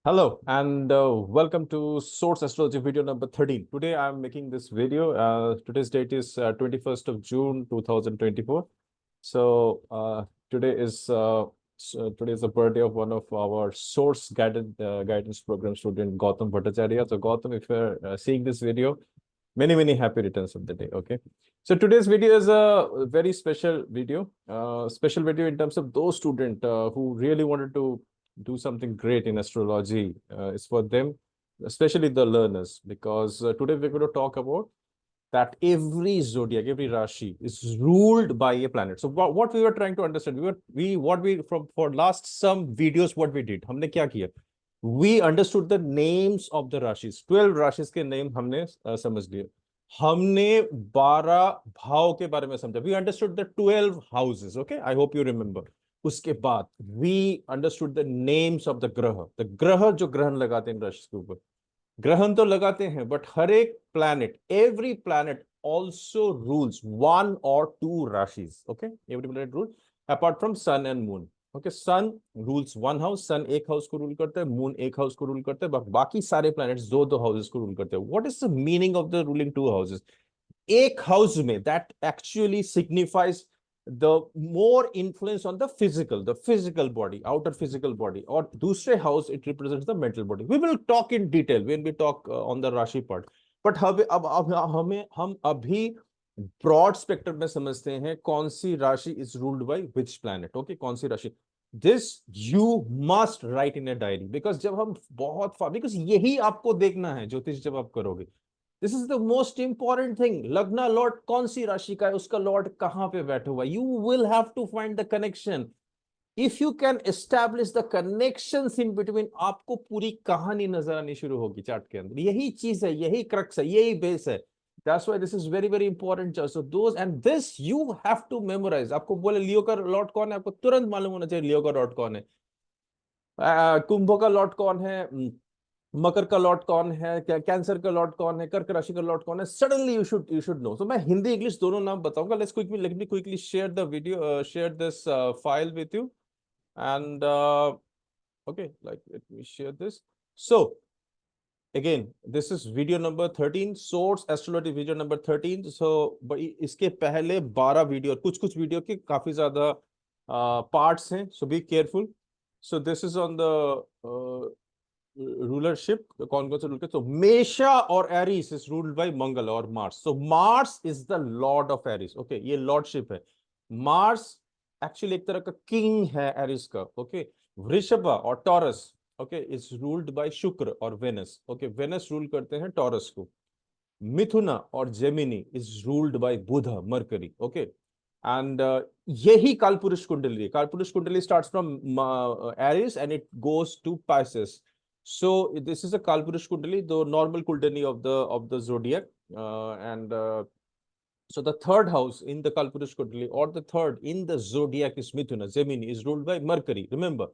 Hello and welcome to Source Astrology video number 13. Today I'm making this video. Today's date is 21st of June 2024. So today is the birthday of one of our Source guidance program student, Gautam Bhattacharya. So Gautam, if you're seeing this video, many happy returns of the day. Okay. So today's video is a very special video. Special video in terms of those students who really wanted to do something great in astrology. It's for them, especially the learners, because today we're going to talk about that every zodiac, every Rashi is ruled by a planet. So what we were trying to understand, for last some videos, what we did, हमने क्या किया? We understood the names of the Rashis. 12 Rashis के name हमने समझ लिए. हमने 12 भाव के बारे में समझा. We understood the 12 houses. Okay, I hope you remember. उसके बाद we understood the names of the ग्रह जो ग्रहण लगाते हैं राशि के ऊपर. ग्रहण तो लगाते हैं, बट हर एक planet, every planet also rules one और टू राशिज. Okay, every planet rule apart from sun and moon. Okay, sun rules one house, sun एक हाउस को रूल करता है, मून एक हाउस को रूल करता है, बाकी सारे प्लैनेट्स दो हाउसेस को रूल करते हैं. What is the meaning of the ruling to houses? एक हाउस में that actually signifies the more influence on the physical body, outer physical body, or दूसरे house it represents the mental body. We will talk in detail when we talk on the Rashi part. But हम अभी broad spectrum में समझते हैं कौन सी राशि is ruled by which planet. Okay, कौन सी राशि. This you must write in a diary, because जब हम because यही आपको देखना है ज्योतिष जब आप करोगे. This is the most important thing. लग्न लॉर्ड कौन सी राशि का है, उसका लॉर्ड कहां पे बैठा हुआ है. You will have to find the connection. If you can establish the connections in between, आपको पूरी कहानी नजर आनी शुरू होगी चार्ट के अंदर. यही चीज है, यही क्रक्स है, यही बेस है. That's why this is very important. So those and this you have to memorize. आपको बोले लियो का लॉर्ड कौन है, आपको तुरंत मालूम होना चाहिए लियो का लॉर्ड कौन है. कुंभ का लॉर्ड कौन है, मकर का लॉर्ड कौन है, कैंसर का लॉर्ड कौन है, कर्क राशि का लॉर्ड कौन है. Suddenly you should know. तो मैं हिंदी इंग्लिश दोनों नाम बताऊंगा. Let me quickly share the video, share this file with you. And okay, let me share this. So again this is video number 13, source astrology video number 13. सो इसके पहले 12 video, कुछ video के काफी ज्यादा पार्ट्स हैं. So be careful. So this is on the rulership. कौन कौन से रूल करते? तो मेषा और Aries is ruled by Mangal और Mars. So Mars is the lord of Aries. Okay, ये लॉर्डशिप है. मार्स एक्चुअली एक तरह का किंग है एरीज का. ओके, वृषभ और taurus okay is ruled by शुक्र और वेनस. ओके, वेनस रूल करते हैं टॉरस को. मिथुना और Gemini is ruled by Budh, Mercury. Okay, and यही Kalapurusha kundali. Kalapurusha kundali starts from Aries and it goes to Pisces. So this is a Kalpurush Kundali, the normal Kundali of the zodiac, and so the third house in the Kalpurush Kundali, or the third in the zodiac, is Mithuna. Gemini is ruled by Mercury. Remember,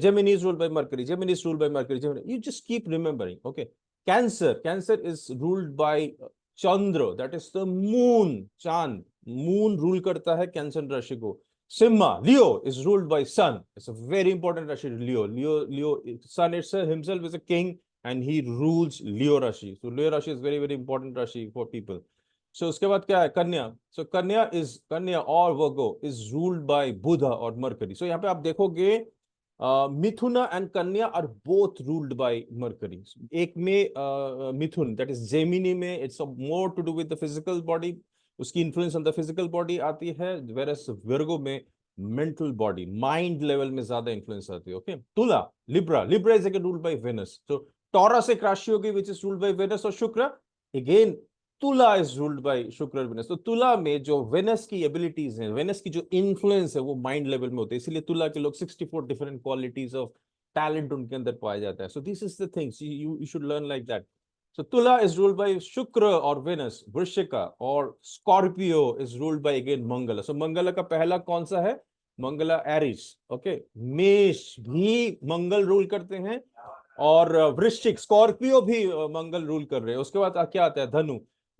Gemini is ruled by Mercury. Gemini is ruled by Mercury. Gemini. You just keep remembering. Okay, Cancer is ruled by Chandra. That is the moon. Chand, moon rule करता है Cancer राशि को. Simha, Leo is ruled by Sun. It's a very important Rashi. Leo, Sun himself is a king and he rules Leo Rashi. So Leo Rashi is very important Rashi for people. So उसके बाद क्या है? Kanya. So Kanya or Virgo is ruled by Buddha or Mercury. So यहाँ पे आप देखोगे Mithuna and Kanya are both ruled by Mercury. एक में Mithun, that is Gemini में, it's more to do with the physical body. उसकी influence on the physical body आती है, वेरस विर्गो में मेंटल बॉडी, माइंड लेवल में ज्यादा influence आती है. Okay, Tula, Libra is again ruled by Venus. तो टॉरस एक राशि होगी which is ruled by Venus और शुक्र. अगेन तुला इज रूल्ड बाय शुक्र और वेनस. तो तुला में जो वेनस की एबिलिटीज हैं, वेनस की जो इन्फ्लुएंस है वो माइंड लेवल में होती है. इसलिए तुला के लोग 64 डिफरेंट क्वालिटीज ऑफ टैलेंट उनके अंदर पाया जाता है. सो this is the things you should learn like that. So Tula is ruled by Shukra or Venus. Vrishika or Scorpio is ruled by again Mangala. So Mangala का पहला कौन सा है? Mangala Aries. Okay. मेष भी मंगल रूल करते हैं और वृश्चिक, स्कॉर्पियो भी मंगल रूल कर रहे हैं. उसके बाद क्या आता है?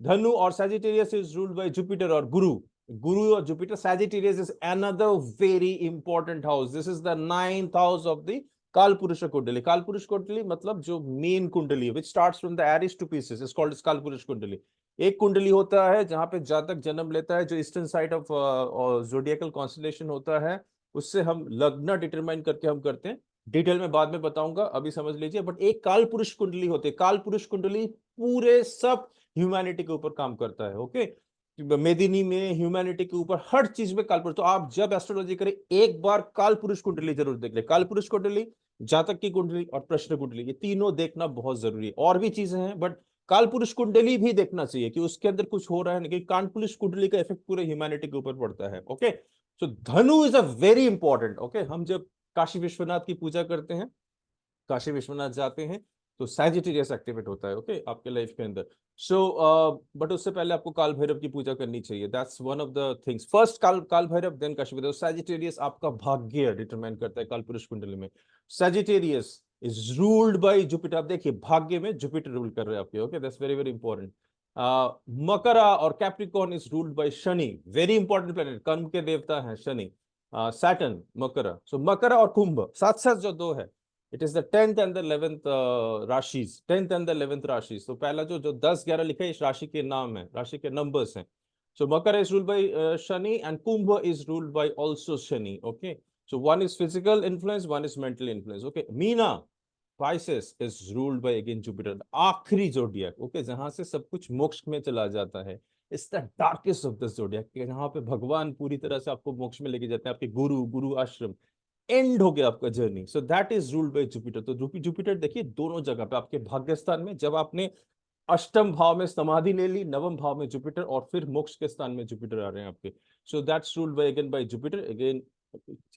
धनु और Sagittarius is ruled by Jupiter और गुरु और Jupiter. Sagittarius is another very important house. This is the 9th house of the कालपुरुष kundali, Kalapurusha कुंडली मतलब जो मेन कुंडली which starts from the Aries to Pisces is called कालपुरुष कुंडली। एक कुंडली होता है जहां पे जातक जन्म लेता है, जो eastern side of zodiacal constellation होता है, उससे हम लग्न डिटरमाइन करके हम करते हैं। डिटेल में बाद में बताऊंगा, अभी समझ लीजिए। बट एक कालपुरुष कुंडली होती है, कालपुरुष कुंडली पूरे सब ह्यूमैनिटी के ऊपर काम करता है। ओके, मेदिनी में ह्यूमैनिटी के ऊपर हर चीज में कालपुरुष। तो आप जब एस्ट्रोलॉजी करें एक बार कालपुरुष कुंडली जरूर देख ले। कालपुरुष कुंडली, जातक की कुंडली और प्रश्न कुंडली, ये तीनों देखना बहुत जरूरी है। और भी चीजें हैं बट कालपुरुष कुंडली भी देखना चाहिए कि उसके अंदर कुछ हो रहा है, नहीं कालपुरुष कुंडली का इफेक्ट पूरे ह्यूमैनिटी के ऊपर पड़ता है। ओके, सो धनु is a very important. Okay, हम जब काशी विश्वनाथ की पूजा करते हैं, काशी विश्वनाथ जाते हैं, तो सैजिटेरियस एक्टिवेट होता है ओके आपके लाइफ के अंदर। सो बट उससे पहले आपको काल भैरव की पूजा करनी चाहिए। That's one of the things. First काल भैरव, देन काशी विश्वनाथ। सैजिटेरियस आपका भाग्य डिटरमाइन करता है कालपुरुष कुंडली में। Sagittarius is ruled by Jupiter. आप देखिए भाग्य में जुपिटर रूल कर रहे हैं आपके। Okay, that's very very important. Makara और Capricorn is ruled by Shani, very important planet, कर्म के देवता हैं शनि। सैटर्न, मकरा। सो मकरा और कुंभ साथ साथ जो दो है, it is the 10th and the 11th राशिज, 10th and the 11th राशिज। तो पहला जो 10-11 लिखा है, इस राशि के नाम है, राशि के नंबर्स हैं। So Makar is ruled by Shani and Kumbh is ruled by also Shani. Okay, so one is physical influence, one is mental influence. Okay, Meena, Pisces is ruled by again Jupiter, आखिरी जोडियक। ओके, जहां से सब कुछ मोक्ष में चला जाता है। It's the darkest of the zodiac, जहां पे भगवान पूरी तरह से आपको मोक्ष में लेके जाते हैं, आपके गुरु आश्रम, एंड हो गया आपका journey. So that is ruled by Jupiter. तो जुपिटर देखिए दोनों जगह पे, आपके भाग्यस्थान में जब आपने अष्टम भाव में समाधि ले ली, नवम भाव में जुपिटर, और फिर मोक्ष के स्थान में जुपिटर आ रहे हैं आपके। So that's ruled by again by Jupiter. Again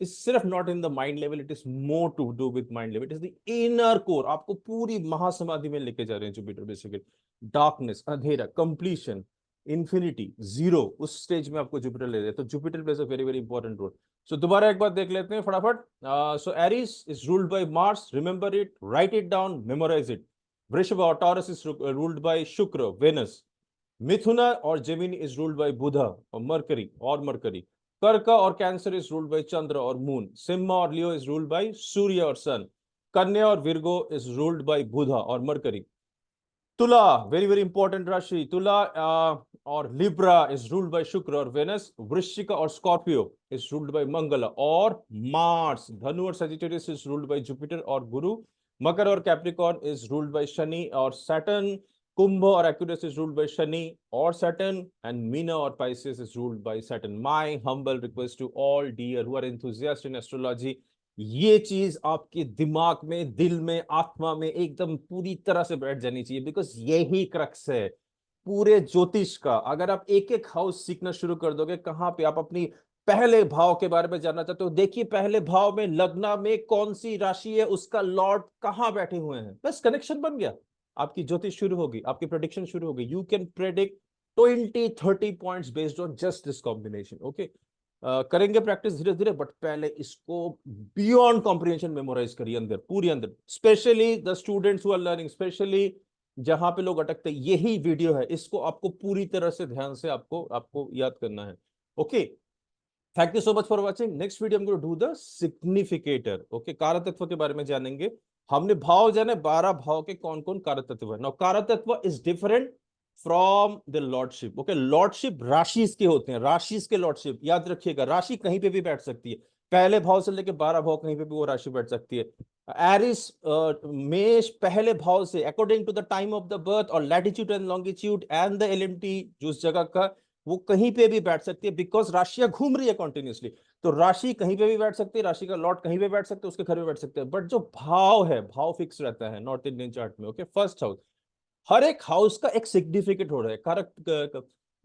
it's सिर्फ not in the mind level, it is more to do with mind level, it is the inner core. आपको पूरी महासमाधि में लेके जा रहे हैं जुपिटर बेसिकली। डार्कनेस, अंधेरा, कंप्लीशन, इंफिनिटी, जीरो, उस स्टेज में आपको जुपिटर ले रहे हैं। तो Jupiter plays a very very important role. So दोबारा एक बार देख लेते हैं फटाफट। So Aries is ruled by Mars, remember it, write it down, memorize it. Vrishabha और Taurus is ruled by Shukra, Venus. Mithuna और Gemini is ruled by Budha और मरकरी। कर्क और Cancer is ruled by Chandra और मून। सिंह और Leo is ruled by Surya और sun. Kanya और Virgo is ruled by Budha और Mercury. तुला, वेरी वेरी इंपॉर्टेंट राशि, तुला और लिब्रा इज रूल्ड बाय शुक्र और वेनस। वृश्चिक और Scorpio is ruled by Mangal और मार्स। धनु और Sagittarius is ruled by Jupiter और गुरु। मकर और Capricorn is ruled by Shani और सैटर्न। कुंभ और Aquarius is ruled by Shani और सैटर्न। एंड मीना और Pisces is ruled by Saturn. My humble request to all dear who are enthusiast in astrology, ये चीज आपके दिमाग में, दिल में, आत्मा में एकदम पूरी तरह से बैठ जानी चाहिए, बिकॉज यही क्रक्स है पूरे ज्योतिष का। अगर आप एक एक हाउस सीखना शुरू कर दोगे, कहां पे आप अपनी पहले भाव के बारे में जानना चाहते हो, देखिए पहले भाव में लग्न में कौन सी राशि है, उसका लॉर्ड कहां बैठे हुए हैं, बस कनेक्शन बन गया, आपकी ज्योतिष शुरू होगी, आपकी प्रेडिक्शन शुरू होगी। You can predict 20-30 points based on just this combination. Okay, करेंगे प्रैक्टिस धीरे धीरे, बट पहले इसको बियॉन्ड कॉम्प्रिहेंशन मेमोराइज करिए अंदर, पूरी अंदर। Specially the students who are learning, specially जहां पे लोग अटकते, यही वीडियो है, इसको आपको पूरी तरह से ध्यान से आपको याद करना है। Okay, thank you so much for watching. Next video हम going to do the significator. Okay, कारतत्व के बारे में जानेंगे। हमने भाव जाने 12 भाव के कौन कौन कारतत्व है। नाउ कारतत्व is different from the lordship. Okay, lordship राशि के होते हैं, राशि के लॉर्डशिप याद रखिएगा। राशि कहीं पे भी बैठ सकती है, पहले भाव से लेकर 12 भाव कहीं पे भी वो राशि बैठ सकती है। एरिस, मेष पहले भाव से according to the time of the birth और latitude and longitude and the LMT, जो उस जगह का, वो कहीं पे भी बैठ सकती है, बिकॉज राशियां घूम रही है कॉन्टिन्यूसली। तो राशि कहीं पे भी बैठ सकती है, राशि का लॉर्ड कहीं पे बैठ सकते हैं, उसके घर में बैठ सकते हैं, बट जो भाव है, भाव फिक्स रहता है नॉर्थ इंडियन चार्ट में। ओके, फर्स्ट हाउस, हर एक हाउस का एक सिग्निफिकेट हो रहा है,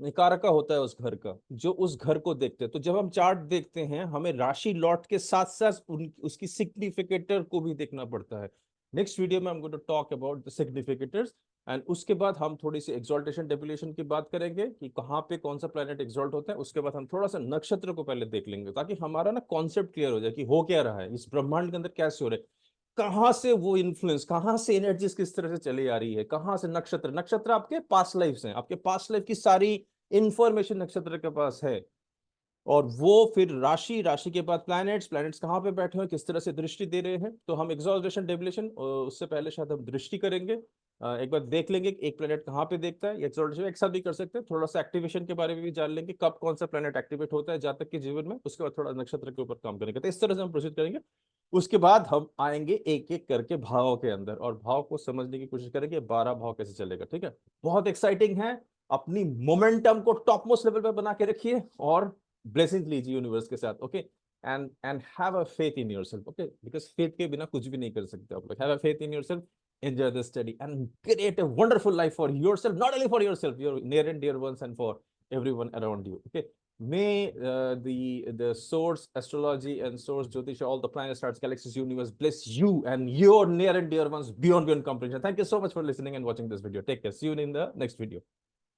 कारक का होता है उस घर का, जो उस घर को देखते हैं। तो जब हम चार्ट देखते हैं, हमें राशि लॉट के साथ साथ उसकी सिग्निफिकेटर को भी देखना पड़ता है। नेक्स्ट वीडियो में हम going to talk about the significators, and उसके बाद हम थोड़ी सी एक्सॉल्टेशन डेफिनेशन की बात करेंगे कि कहाँ पे कौन सा प्लेनेट एक्सॉल्ट होता है। उसके बाद हम थोड़ा सा नक्षत्र को पहले देख लेंगे, ताकि हमारा ना कॉन्सेप्ट क्लियर हो जाए कि हो क्या रहा है इस ब्रह्मांड के अंदर, कैसे हो रहा है, कहां से वो इन्फ्लुएंस, कहां से एनर्जीज किस तरह से चली आ रही है, कहां से नक्षत्र आपके पास्ट लाइफ हैं, आपके पास्ट लाइफ की सारी इंफॉर्मेशन नक्षत्र के पास है। और वो फिर राशि, राशि के बाद प्लैनेट्स, प्लैनेट्स कहाँ पे बैठे हैं, किस तरह से दृष्टि दे रहे हैं। तो हम एक्सॉल्टेशन डेविलेशन उससे पहले शायद हम दृष्टि करेंगे, एक बार देख लेंगे कि एक प्लेनेट कहाँ पे देखता है। एक्सॉल्टेशन एक साथ भी कर सकते हैं, थोड़ा सा एक्टिवेशन के बारे में भी जान लेंगे, कब कौन सा प्लेनेट एक्टिवेट होता है जातक के जीवन में, उसके बाद थोड़ा नक्षत्र के ऊपर काम करेंगे। तो इस तरह से हम प्रोसीड करेंगे। उसके बाद हम आएंगे एक एक करके भाव के अंदर और भाव को समझने की कोशिश करेंगे, 12 भाव कैसे चलेगा। ठीक है, बहुत एक्साइटिंग है। अपनी मोमेंटम को टॉप मोस्ट लेवल पे बना के रखिए और ब्लेसिंग लीजिए यूनिवर्स के साथ। Okay, and have a faith in yourself. Okay, because faith के बिना कुछ भी नहीं कर सकते आप लोग। Have a faith in yourself, enjoy the study and create a wonderful life for yourself, not only for yourself, your near and dear ones, and for everyone around you. Okay, may the source astrology and source jyotish, all the planets, stars, galaxies, universe bless you and your near and dear ones beyond comprehension. Thank you so much for listening and watching this video. Take care, see you in the next video.